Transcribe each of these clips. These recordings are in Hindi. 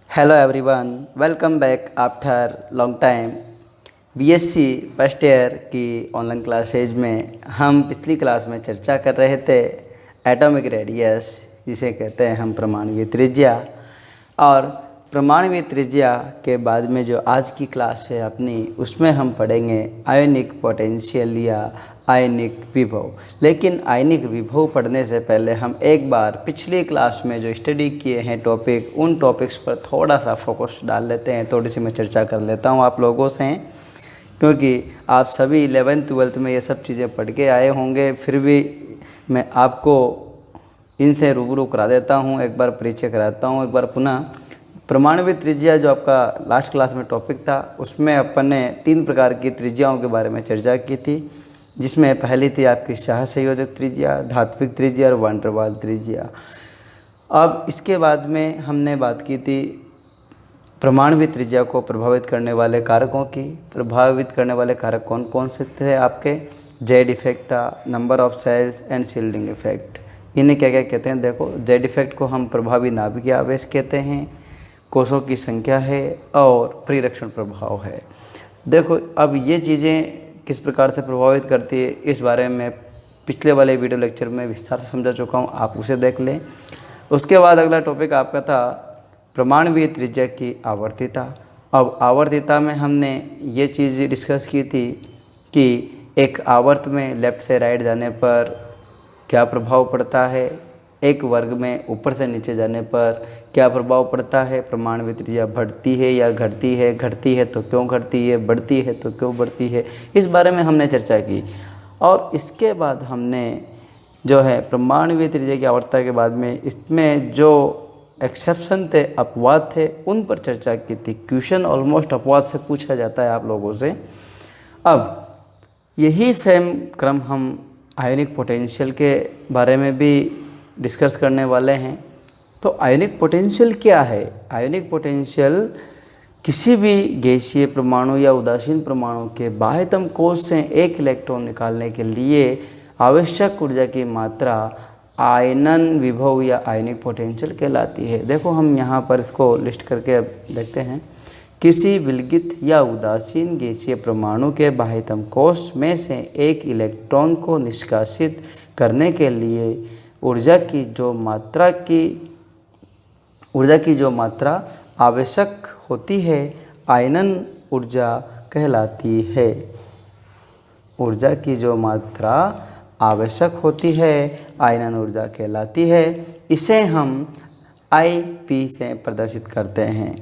Hello everyone, welcome back after long time. BSc first year की ऑनलाइन क्लासेज में हम पिछली क्लास में चर्चा कर रहे थे एटॉमिक रेडियस, जिसे कहते हैं हम परमाणु त्रिज्या। और परमाणु त्रिज्या के बाद में जो आज की क्लास है अपनी, उसमें हम पढ़ेंगे आयनिक पोटेंशियल या आयनिक विभव। लेकिन आयनिक विभव पढ़ने से पहले हम एक बार पिछली क्लास में जो स्टडी किए हैं टॉपिक, उन टॉपिक्स पर थोड़ा सा फोकस डाल लेते हैं। थोड़ी सी मैं चर्चा कर लेता हूं आप लोगों से, क्योंकि आप सभी 11th-12th में ये सब चीज़ें पढ़ के आए होंगे। फिर भी मैं आपको इनसे रूबरू करा देता हूँ, एक बार परिचय कराता हूँ। एक बार पुनः परमाणु त्रिज्या जो आपका लास्ट क्लास में टॉपिक था, उसमें अपन ने 3 प्रकार की त्रिज्याओं के बारे में चर्चा की थी, जिसमें पहली थी आपकी सहसंयोजक त्रिज्या, धात्विक त्रिज्या और वान डेर वाल्स त्रिज्या। अब इसके बाद में हमने बात की थी परमाणु त्रिज्या को प्रभावित करने वाले कारकों की। प्रभावित करने वाले कारक कौन कौन से थे आपके? जेड इफेक्ट था, number of cells and shielding effect. इन्हें क्या क्या कहते हैं? देखो, जेड इफेक्ट को हम प्रभावी नाभिकीय आवेश कहते हैं, कोषों की संख्या है और परिरक्षण प्रभाव है। देखो, अब ये चीज़ें किस प्रकार से प्रभावित करती है, इस बारे में पिछले वाले वीडियो लेक्चर में विस्तार से समझा चुका हूँ, आप उसे देख लें। उसके बाद अगला टॉपिक आपका था परमाणु त्रिज्या की आवर्तिता। अब आवर्तिता में हमने ये चीज़ डिस्कस की थी कि एक आवर्त में लेफ़्ट से राइट जाने पर क्या प्रभाव पड़ता है, एक वर्ग में ऊपर से नीचे जाने पर क्या प्रभाव पड़ता है, परमाणु त्रिज्या बढ़ती है या घटती है, घटती है तो क्यों घटती है, बढ़ती है तो क्यों बढ़ती है, इस बारे में हमने चर्चा की। और इसके बाद हमने जो है परमाणु त्रिज्या की आवर्तता के बाद में इसमें जो एक्सेप्शन थे, अपवाद थे, उन पर चर्चा की थी। क्वेश्चन ऑलमोस्ट अपवाद से पूछा जाता है आप लोगों से। अब यही सेम क्रम हम आयनिक पोटेंशियल के बारे में भी डिस्कस करने वाले हैं। तो आयनिक पोटेंशियल क्या है? आयनिक पोटेंशियल किसी भी गैसीय परमाणु या उदासीन परमाणु के बाह्यतम कोश से एक इलेक्ट्रॉन निकालने के लिए आवश्यक ऊर्जा की मात्रा आयनन विभव या आयनिक पोटेंशियल कहलाती है। देखो, हम यहाँ पर इसको लिस्ट करके अब देखते हैं। किसी विलगित या उदासीन गैसीय परमाणु के बाह्यतम कोश में से एक इलेक्ट्रॉन को निष्कासित करने के लिए ऊर्जा की जो मात्रा आवश्यक होती है, आयनन ऊर्जा कहलाती है। ऊर्जा की जो मात्रा आवश्यक होती है, आयनन ऊर्जा कहलाती है। इसे हम Ip से प्रदर्शित करते हैं।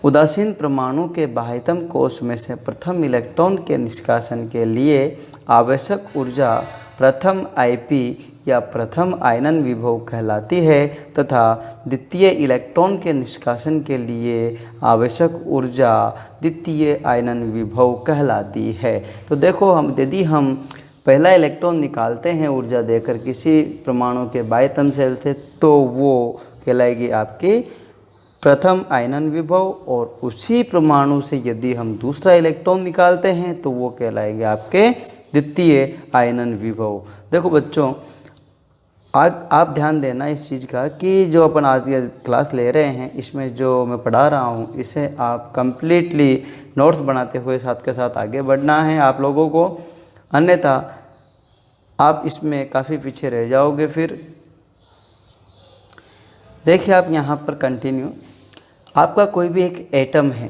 उदासीन परमाणु के बाह्यतम कोश में से प्रथम इलेक्ट्रॉन के निष्कासन के लिए आवश्यक ऊर्जा प्रथम Ip या प्रथम आयनन विभव कहलाती है, तथा द्वितीय इलेक्ट्रॉन के निष्कासन के लिए आवश्यक ऊर्जा द्वितीय आयनन विभव कहलाती है। तो देखो, यदि हम पहला इलेक्ट्रॉन निकालते हैं ऊर्जा देकर किसी परमाणु के बाह्यतम सेल से, तो वो कहलाएगी आपकी प्रथम आयनन विभव। और उसी परमाणु से यदि हम दूसरा इलेक्ट्रॉन निकालते हैं तो वो कहलाएंगे आपके द्वितीय आयनन विभव। देखो बच्चों, आज आप ध्यान देना इस चीज़ का कि जो अपन आज की क्लास ले रहे हैं, इसमें जो मैं पढ़ा रहा हूँ, इसे आप कंप्लीटली नोट्स बनाते हुए साथ के साथ आगे बढ़ना है आप लोगों को, अन्यथा आप इसमें काफ़ी पीछे रह जाओगे। फिर देखिए, आप यहाँ पर कंटिन्यू, आपका कोई भी एक एटम है,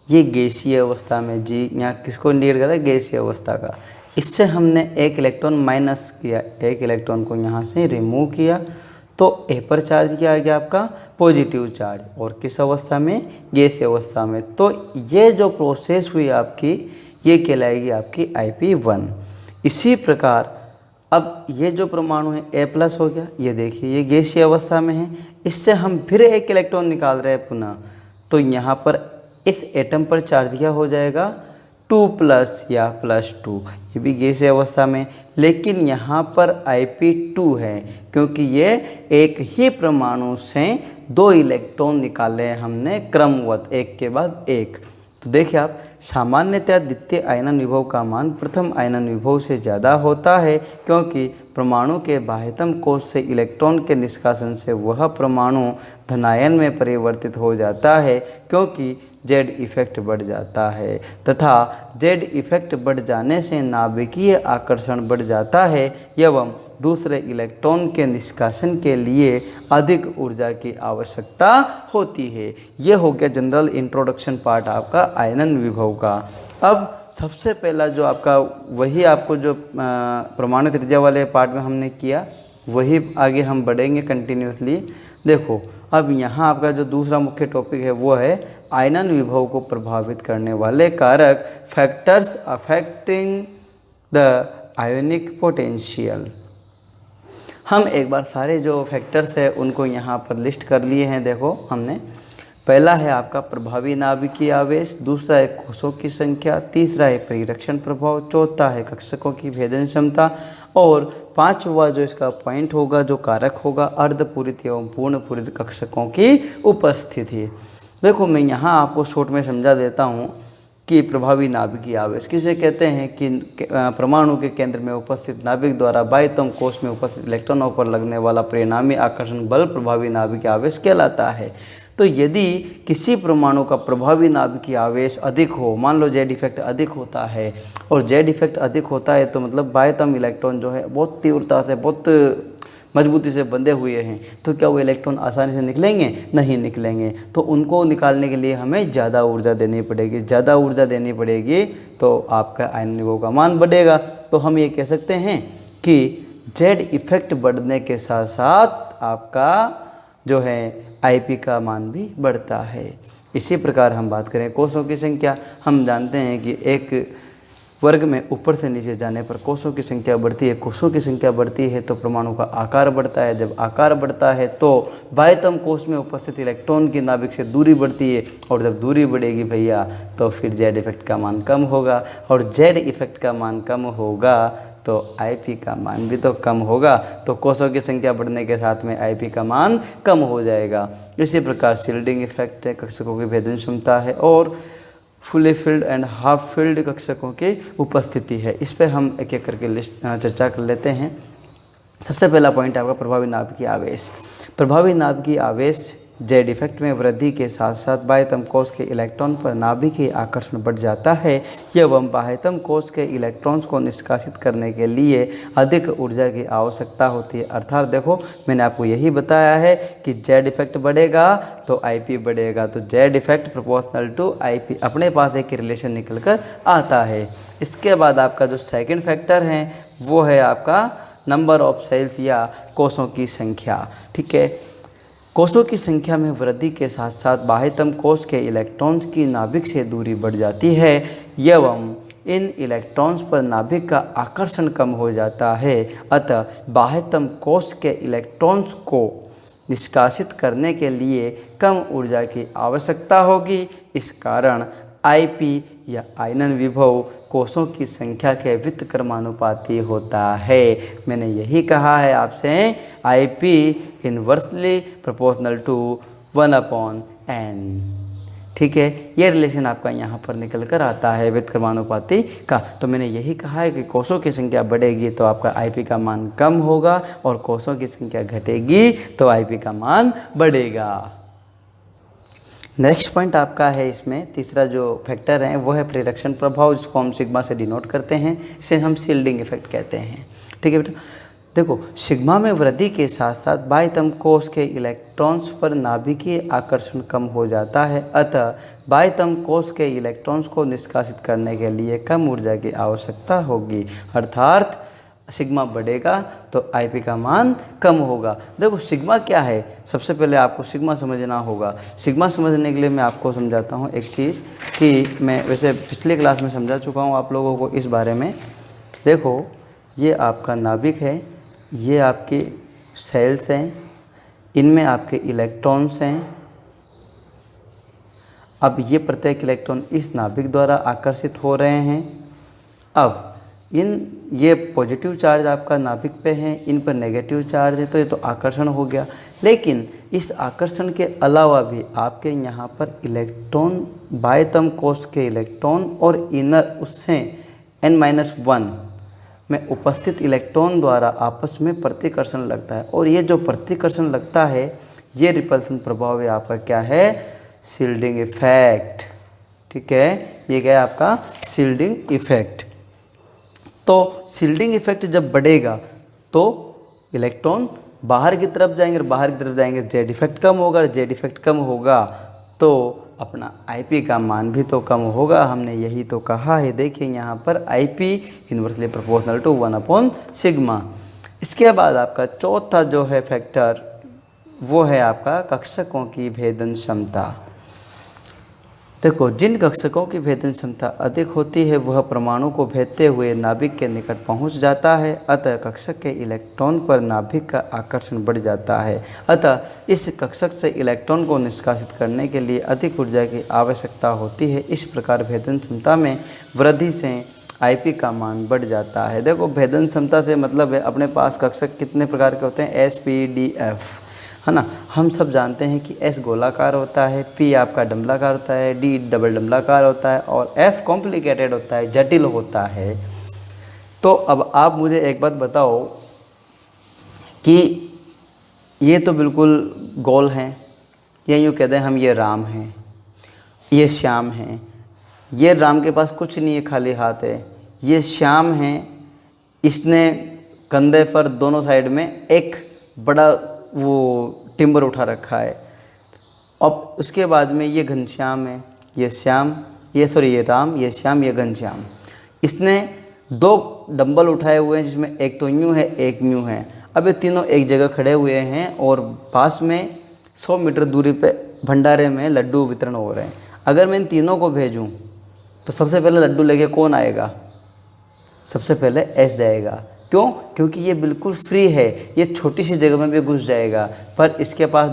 ये गैसीय अवस्था में, जी यहाँ किसको इंडिकेट करता है? गैसीय अवस्था का। इससे हमने एक इलेक्ट्रॉन माइनस किया, एक इलेक्ट्रॉन को यहाँ से रिमूव किया, तो ए पर चार्ज क्या आ गया आपका? Positive charge. और किस अवस्था में? गैसीय अवस्था में। तो ये जो प्रोसेस हुई आपकी, ये कहलाएगी आपकी Ip1। इसी प्रकार अब ये जो परमाणु है A+ हो गया, ये देखिए ये गैसीय अवस्था में है, इससे हम फिर एक इलेक्ट्रॉन निकाल रहे हैं पुनः, तो यहाँ पर इस एटम पर चार्ज क्या हो जाएगा? 2+ या +2, ये भी गैसीय अवस्था में। लेकिन यहाँ पर Ip2 है, क्योंकि ये एक ही परमाणु से 2 इलेक्ट्रॉन निकाले हैं हमने क्रमवत, एक के बाद एक। तो देखिए आप, सामान्यतः द्वितीय आयनन विभव का मान प्रथम आयनन विभव से ज़्यादा होता है, क्योंकि परमाणु के बाह्यतम कोश से इलेक्ट्रॉन के निष्कासन से वह परमाणु धनायन में परिवर्तित हो जाता है, क्योंकि जेड इफेक्ट बढ़ जाता है तथा जेड इफेक्ट बढ़ जाने से नाभिकीय आकर्षण बढ़ जाता है एवं दूसरे इलेक्ट्रॉन के निष्कासन के लिए अधिक ऊर्जा की आवश्यकता होती है। ये हो गया जनरल इंट्रोडक्शन पार्ट आपका आयनन विभव का। अब सबसे पहला जो आपका वही आपको जो परमाणु त्रिज्या वाले पार्ट में हमने किया वही आगे हम बढ़ेंगे कंटिन्यूसली। देखो अब यहाँ आपका जो दूसरा मुख्य टॉपिक है वो है आयनन विभव को प्रभावित करने वाले कारक, factors affecting the ionic potential. हम एक बार सारे जो फैक्टर्स है उनको यहाँ पर लिस्ट कर लिए हैं। देखो हमने पहला है आपका प्रभावी नाभिकीय आवेश, दूसरा है कोषों की संख्या, तीसरा है परिरक्षण प्रभाव, चौथा है कक्षकों की भेदन क्षमता और पांचवा जो इसका पॉइंट होगा जो कारक होगा अर्धपूरित एवं पूर्ण पूरित कक्षकों की उपस्थिति। देखो मैं यहाँ आपको शॉर्ट में समझा देता हूँ कि प्रभावी नाभिकीय आवेश किसे कहते हैं कि परमाणु के केंद्र में उपस्थित नाभिक द्वारा बाह्यतम कोश में उपस्थित इलेक्ट्रॉनों पर लगने वाला परिणामी आकर्षण बल प्रभावी नाभिकीय आवेश कहलाता है। तो यदि किसी परमाणु का प्रभावी नाभिकीय आवेश अधिक हो, मान लो जेड इफेक्ट अधिक होता है और जेड इफेक्ट अधिक होता है तो मतलब बाह्यतम इलेक्ट्रॉन जो है बहुत तीव्रता से बहुत मजबूती से बंधे हुए हैं, तो क्या वो इलेक्ट्रॉन आसानी से निकलेंगे? नहीं निकलेंगे। तो उनको निकालने के लिए हमें ज़्यादा ऊर्जा देनी पड़ेगी। ज़्यादा ऊर्जा देनी पड़ेगी तो आपका आयनन विभव का मान बढ़ेगा। तो हम ये कह सकते हैं कि जेड इफेक्ट बढ़ने के साथ साथ आपका जो है आईपी का मान भी बढ़ता है। इसी प्रकार हम बात करें कोषों की संख्या, हम जानते हैं कि एक वर्ग में ऊपर से नीचे जाने पर कोषों की संख्या बढ़ती है। कोषों की संख्या बढ़ती है तो परमाणु का आकार बढ़ता है। जब आकार बढ़ता है तो बाह्यतम कोष में उपस्थित इलेक्ट्रॉन की नाभिक से दूरी बढ़ती है और जब दूरी बढ़ेगी भैया तो फिर जेड इफेक्ट का मान कम होगा और जेड इफेक्ट का मान कम होगा तो आईपी का मान भी तो कम होगा। तो कोषों की संख्या बढ़ने के साथ में आईपी का मान कम हो जाएगा। इसी प्रकार शील्डिंग इफेक्ट है, कक्षकों की भेदन क्षमता है और fully filled and half filled कक्षकों की उपस्थिति है। इस पर हम एक एक करके चर्चा कर लेते हैं। सबसे पहला पॉइंट आपका प्रभावी नाभिकीय आवेश। प्रभावी नाभिकीय आवेश जेड इफेक्ट में वृद्धि के साथ साथ बाह्यतम कोश के इलेक्ट्रॉन पर नाभिकीय आकर्षण बढ़ जाता है एवं बाह्यतम कोश के इलेक्ट्रॉन्स को निष्कासित करने के लिए अधिक ऊर्जा की आवश्यकता होती है। अर्थात देखो मैंने आपको यही बताया है कि जेड इफेक्ट बढ़ेगा तो आईपी बढ़ेगा। तो Z effect proportional to IP, अपने पास एक रिलेशन निकल कर आता है। इसके बाद आपका जो सेकेंड फैक्टर है वो है आपका नंबर ऑफ सेल्स या कोषों की संख्या। ठीक है, कोषों की संख्या में वृद्धि के साथ साथ बाह्यतम कोश के इलेक्ट्रॉन्स की नाभिक से दूरी बढ़ जाती है एवं इन इलेक्ट्रॉन्स पर नाभिक का आकर्षण कम हो जाता है। अतः बाह्यतम कोश के इलेक्ट्रॉन्स को निष्कासित करने के लिए कम ऊर्जा की आवश्यकता होगी। इस कारण आईपी या आयनन विभव कोषों की संख्या के व्युत्क्रमानुपाती होता है। मैंने यही कहा है आपसे, IP inversely proportional to 1/n। ठीक है, ये रिलेशन आपका यहाँ पर निकल कर आता है व्युत्क्रमानुपाती का। तो मैंने यही कहा है कि कोषों की संख्या बढ़ेगी तो आपका आईपी का मान कम होगा और कोषों की संख्या घटेगी तो आईपी का मान बढ़ेगा। नेक्स्ट पॉइंट आपका है इसमें तीसरा जो फैक्टर है वो है परिरक्षण प्रभाव, जिसको हम सिग्मा से डिनोट करते हैं। इसे हम शील्डिंग इफेक्ट कहते हैं। ठीक है बेटा, देखो सिग्मा में वृद्धि के साथ साथ बाह्यतम कोश के इलेक्ट्रॉन्स पर नाभिकीय आकर्षण कम हो जाता है। अतः बाह्यतम कोश के इलेक्ट्रॉन्स को निष्कासित करने के लिए कम ऊर्जा की आवश्यकता होगी। अर्थात सिग्मा बढ़ेगा तो आईपी का मान कम होगा। देखो सिग्मा क्या है, सबसे पहले आपको सिग्मा समझना होगा। सिग्मा समझने के लिए मैं आपको समझाता हूँ एक चीज़ कि मैं वैसे पिछले क्लास में समझा चुका हूँ आप लोगों को इस बारे में। देखो ये आपका नाभिक है, ये आपके सेल्स हैं, इनमें आपके इलेक्ट्रॉन्स हैं। अब ये प्रत्येक इलेक्ट्रॉन इस नाभिक द्वारा आकर्षित हो रहे हैं। अब ये पॉजिटिव चार्ज आपका नाभिक पे है, इन पर नेगेटिव चार्ज है, तो ये तो आकर्षण हो गया। लेकिन इस आकर्षण के अलावा भी आपके यहाँ पर इलेक्ट्रॉन, बाह्यतम कोश के इलेक्ट्रॉन और इनर उससे n-1 में उपस्थित इलेक्ट्रॉन द्वारा आपस में प्रतिकर्षण लगता है। और ये जो प्रतिकर्षण लगता है, ये रिपल्सन प्रभाव है आपका क्या है, शील्डिंग इफेक्ट। ठीक है, ये क्या है आपका शील्डिंग इफेक्ट। तो शील्डिंग इफेक्ट जब बढ़ेगा तो इलेक्ट्रॉन बाहर की तरफ जाएंगे, और बाहर की तरफ जाएंगे जेड इफेक्ट कम होगा, और जेड इफेक्ट कम होगा तो अपना आईपी का मान भी तो कम होगा। हमने यही तो कहा है। देखिए यहाँ पर आईपी इन्वर्सली प्रोपोर्शनल टू 1/सिग्मा। इसके बाद आपका चौथा जो है फैक्टर वो है आपका कक्षकों की भेदन क्षमता। देखो, जिन कक्षकों की भेदन क्षमता अधिक होती है वह परमाणु को भेदते हुए नाभिक के निकट पहुंच जाता है। अतः कक्षक के इलेक्ट्रॉन पर नाभिक का आकर्षण बढ़ जाता है। अतः इस कक्षक से इलेक्ट्रॉन को निष्कासित करने के लिए अधिक ऊर्जा की आवश्यकता होती है। इस प्रकार भेदन क्षमता में वृद्धि से आईपी का मान बढ़ जाता है। देखो, भेदन क्षमता से मतलब है अपने पास कक्षक कितने प्रकार के होते हैं, एस, पी, डी, एफ, है ना। हम सब जानते हैं कि एस गोलाकार होता है, पी आपका डंबलाकार होता है, डी डबल डंबलाकार होता है, और एफ कॉम्प्लिकेटेड होता है, जटिल होता है। तो अब आप मुझे एक बात बताओ कि ये तो बिल्कुल गोल हैं, या यूँ कहते हैं हम ये राम हैं, ये श्याम हैं। ये राम के पास कुछ नहीं है, खाली हाथ है। ये श्याम हैं, इसने कंधे पर दोनों साइड में एक बड़ा वो टिम्बर उठा रखा है। अब उसके बाद में ये घनश्याम है, ये श्याम, ये राम, ये श्याम, ये घनश्याम। इसने 2 डंबल उठाए हुए हैं, जिसमें एक तो यूँ है, एक यूँ है। अब ये तीनों एक जगह खड़े हुए हैं और पास में 100 मीटर दूरी पे भंडारे में लड्डू वितरण हो रहे हैं। अगर मैं इन तीनों को भेजूँ तो सबसे पहले लड्डू लेके कौन आएगा, सबसे पहले एस जाएगा। क्यों? क्योंकि ये बिल्कुल फ्री है, ये छोटी सी जगह में भी घुस जाएगा। पर इसके पास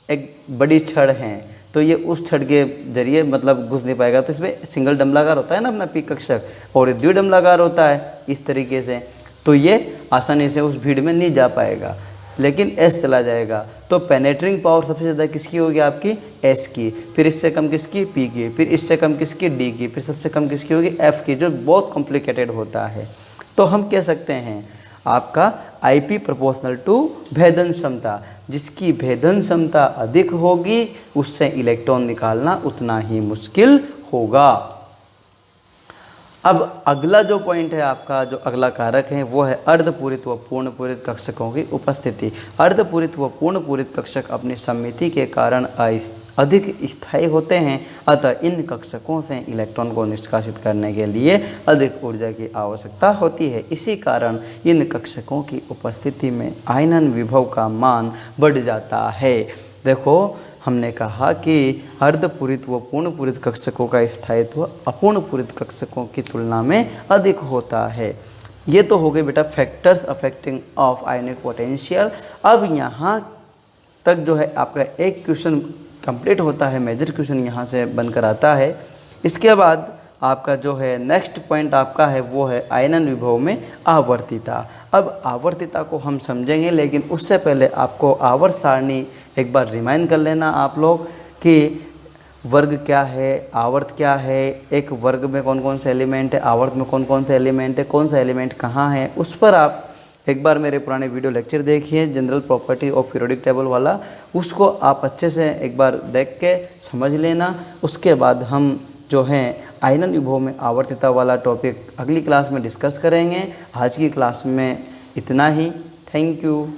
एक बड़ी छड़ है, तो ये उस छड़ के जरिए मतलब घुस नहीं पाएगा। तो इसमें सिंगल डंबलाकार होता है ना अपना पी कक्षक, और द्विडंबलाकार होता है इस तरीके से, तो ये आसानी से उस भीड़ में नहीं जा पाएगा, लेकिन एस चला जाएगा। तो पेनेट्रिंग पावर सबसे ज़्यादा किसकी होगी, आपकी एस की। फिर इससे कम किसकी, पी की। फिर इससे कम किसकी, डी की। फिर सबसे कम किसकी होगी, एफ की, जो बहुत कॉम्प्लिकेटेड होता है। तो हम कह सकते हैं आपका आईपी प्रोपोर्शनल टू भेदन क्षमता। जिसकी भेदन क्षमता अधिक होगी उससे इलेक्ट्रॉन निकालना उतना ही मुश्किल होगा। अब अगला जो पॉइंट है आपका, जो अगला कारक है वो है अर्धपूरित व पूर्णपूरित कक्षकों की उपस्थिति। अर्धपूरित व पूर्णपूरित कक्षक अपनी सममिति के कारण अधिक स्थायी होते हैं। अतः इन कक्षकों से इलेक्ट्रॉन को निष्कासित करने के लिए अधिक ऊर्जा की आवश्यकता होती है। इसी कारण इन कक्षकों की उपस्थिति में आयनन विभव का मान बढ़ जाता है। देखो, हमने कहा कि अर्धपूरित व पूर्णपूरित कक्षकों का स्थायित्व अपूर्णपूरित कक्षकों की तुलना में अधिक होता है। ये तो हो गए बेटा factors affecting of ionic potential. अब यहाँ तक जो है आपका एक क्वेश्चन कंप्लीट होता है, मेजर क्वेश्चन यहाँ से बनकर आता है। इसके बाद आपका जो है नेक्स्ट पॉइंट आपका है वो है आयनन विभव में आवर्तिता। अब आवर्तिता को हम समझेंगे, लेकिन उससे पहले आपको आवर्त सारणी एक बार रिमाइंड कर लेना आप लोग कि वर्ग क्या है, आवर्त क्या है, एक वर्ग में कौन कौन से एलिमेंट है, आवर्त में कौन कौन से एलिमेंट है, कौन सा एलिमेंट कहाँ है। उस पर आप एक बार मेरे पुराने वीडियो लेक्चर देखिए, general property of periodic table वाला, उसको आप अच्छे से एक बार देख के समझ लेना। उसके बाद हम जो है आयनन विभव में आवर्तिता वाला टॉपिक अगली क्लास में डिस्कस करेंगे। आज की क्लास में इतना ही। Thank you.